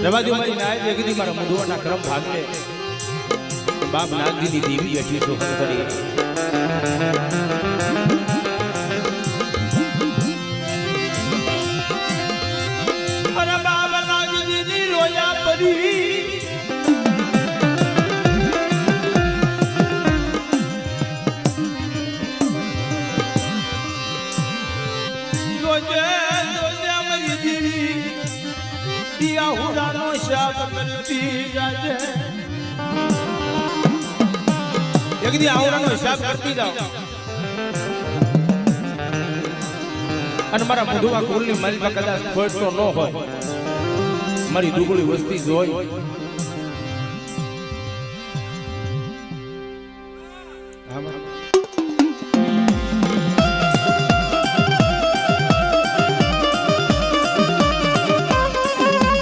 રવાજો મારી નાય જગદી મારા મધુવાના ક્રમ ભાગલે બાપ નાગજીની દેવી બેઠી છો કરી અરે બાપ નાગજીની રોયા પડી જગદી આવરાનો હિસાબ કરતી જાઓ અને મારા મધુવા કુલની માલિકા કદાચ ખોટ તો ન હોય મારી દુગડી વસ્તી જોઈ